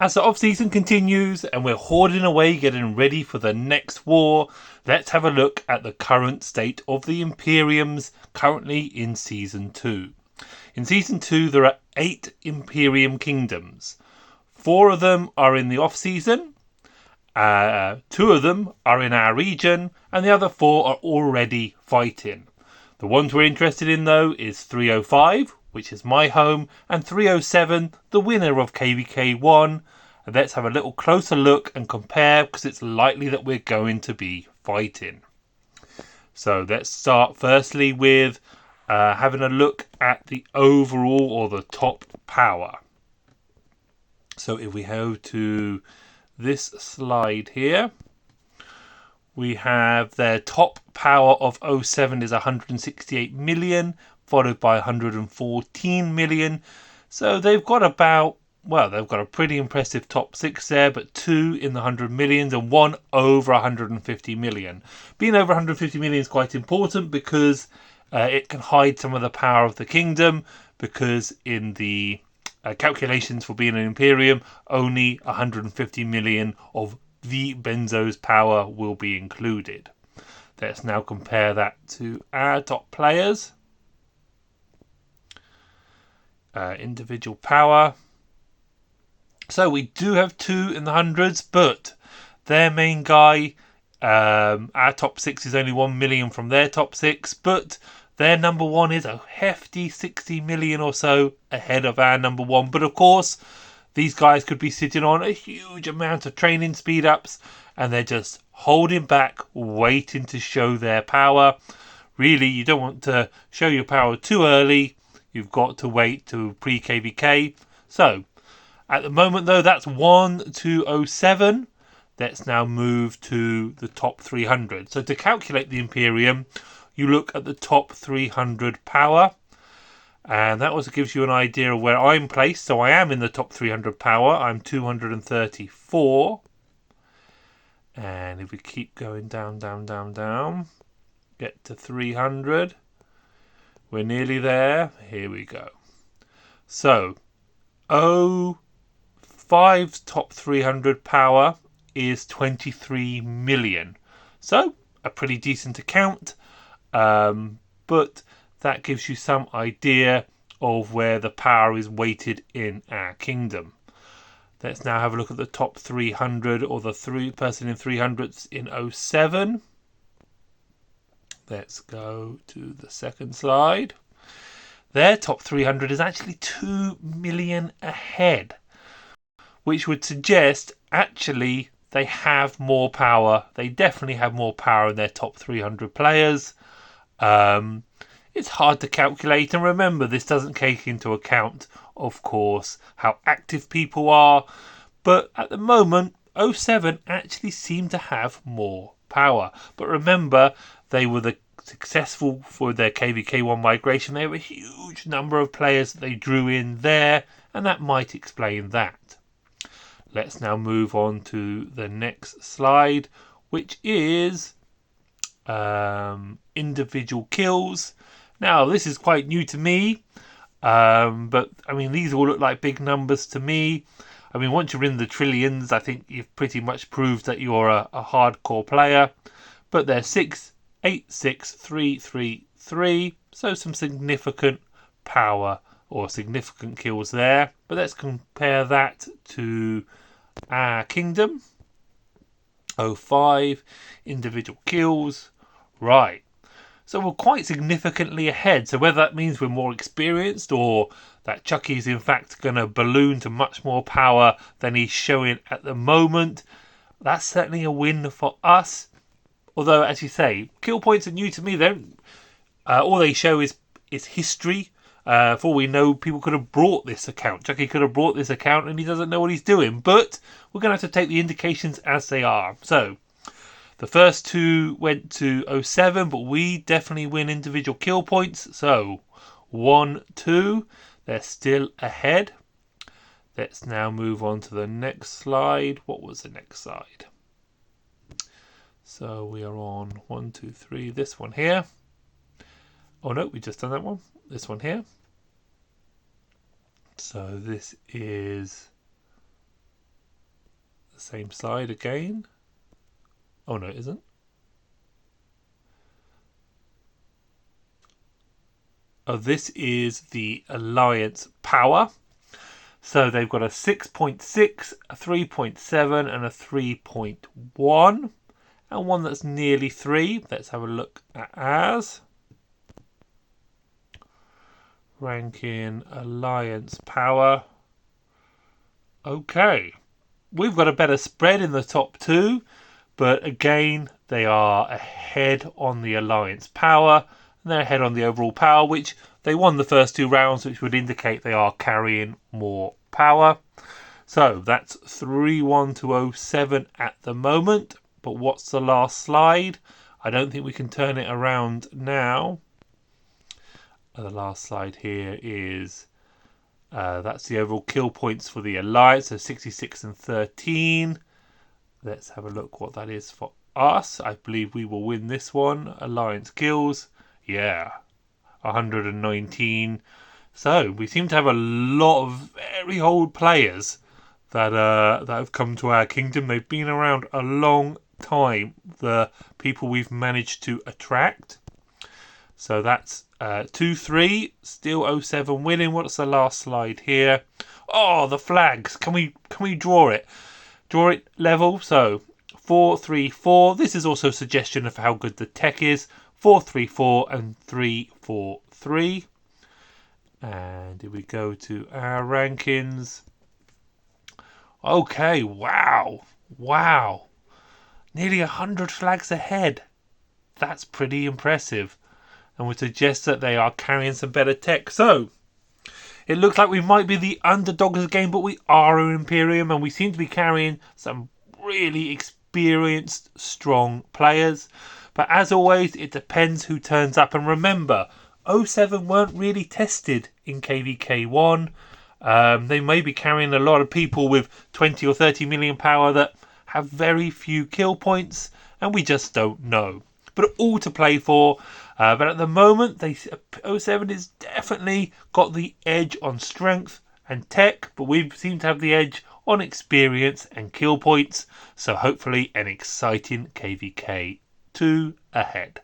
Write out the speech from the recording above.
As the off-season continues and we're hoarding away getting ready for the next war, let's have a look at the current state of the Imperiums currently in Season 2. In Season 2 there are 8 Imperium kingdoms. 4 of them are in the off-season, 2 of them are in our region, and the other 4 are already fighting. The ones we're interested in though is 305, which is my home, and 307, the winner of KVK 1. And let's have a little closer look and compare, because it's likely that we're going to be fighting. So let's start firstly with having a look at the overall or the top power. So if we go to this slide here, we have their top power of 07 is 168 million, followed by 114 million. So they've got they've got a pretty impressive top 6 there, but 2 in the 100 millions and 1 over 150 million. Being over 150 million is quite important because it can hide some of the power of the kingdom, because in the calculations for being an Imperium, only 150 million of the Benzo's power will be included. Let's now compare that to our top players. Individual power. So we do have 2 in the hundreds, but their main guy, our top 6 is only 1 million from their top 6, but their number 1 is a hefty 60 million or so ahead of our number 1. But of course, these guys could be sitting on a huge amount of training speed ups, and they're just holding back, waiting to show their power. Really, you don't want to show your power too early. You've got to wait to pre-KVK. So, at the moment though, that's 1207. Let's now move to the top 300. So to calculate the Imperium, you look at the top 300 power. And that also gives you an idea of where I'm placed. So I am in the top 300 power. I'm 234. And if we keep going down, get to 300. We're nearly there. Here we go. So, 05's top 300 power is 23 million. So, a pretty decent account. But that gives you some idea of where the power is weighted in our kingdom. Let's now have a look at the top 300, or the person in 300s in 07. Let's go to the second slide. Their top 300 is actually 2 million ahead, which would suggest actually they have more power. They definitely have more power in their top 300 players. It's hard to calculate, and remember, this doesn't take into account, of course, how active people are. But at the moment, 07 actually seem to have more power. But remember, they were successful for their KVK1 migration. They have a huge number of players that they drew in there, and that might explain that. Let's now move on to the next slide, which is individual kills. Now, this is quite new to me, but I mean, these all look like big numbers to me. I mean, once you're in the trillions, I think you've pretty much proved that you're a hardcore player. But they're 6, 8, 6, 3, 3, 3. So some significant power or significant kills there. But let's compare that to our kingdom. 05, individual kills. Right. So we're quite significantly ahead. So whether that means we're more experienced, or that Chucky is in fact going to balloon to much more power than he's showing at the moment, that's certainly a win for us. Although, as you say, kill points are new to me. All they show is history. For all we know, people could have brought this account. Chucky could have brought this account and he doesn't know what he's doing. But we're going to have to take the indications as they are. So the first 2 went to 07, but we definitely win individual kill points. So 1, 2, they're still ahead. Let's now move on to the next slide. What was the next slide? So we are on 1, 2, 3. This one here. Oh no, we just done that one. This one here. So this is the same side again. Oh no, it isn't. Oh, this is the Alliance Power. So they've got a 6.6, a 3.7 and a 3.1. And one that's nearly 3. Let's have a look at ours. Ranking Alliance Power. Okay. We've got a better spread in the top 2. But again, they are ahead on the Alliance Power. And they're ahead on the overall power, which they won the first 2 rounds, which would indicate they are carrying more power. So that's 3-1 to 07 at the moment. But what's the last slide? I don't think we can turn it around now. The last slide here is that's the overall kill points for the Alliance, so 66 and 13. Let's have a look what that is for us. I believe we will win this one. Alliance kills. Yeah, 119. So we seem to have a lot of very old players that have come to our kingdom. They've been around a long time, the people we've managed to attract. So that's 2-3, still 07 winning. What's the last slide here? Oh, the flags. Can we draw it? Draw it level. So 4-3-4. This is also a suggestion of how good the tech is. 4-3-4 and 3-4-3. And here we go to our rankings. Okay, wow. Nearly 100 flags ahead. That's pretty impressive. And would suggest that they are carrying some better tech. So, it looks like we might be the underdogs again, but we are an Impiruim, and we seem to be carrying some really experienced, strong players. But as always, it depends who turns up. And remember, 07 weren't really tested in KVK1. They may be carrying a lot of people with 20 or 30 million power that have very few kill points, and we just don't know. But all to play for. But at the moment, 07 has definitely got the edge on strength and tech, but we seem to have the edge on experience and kill points. So hopefully an exciting KVK2 ahead.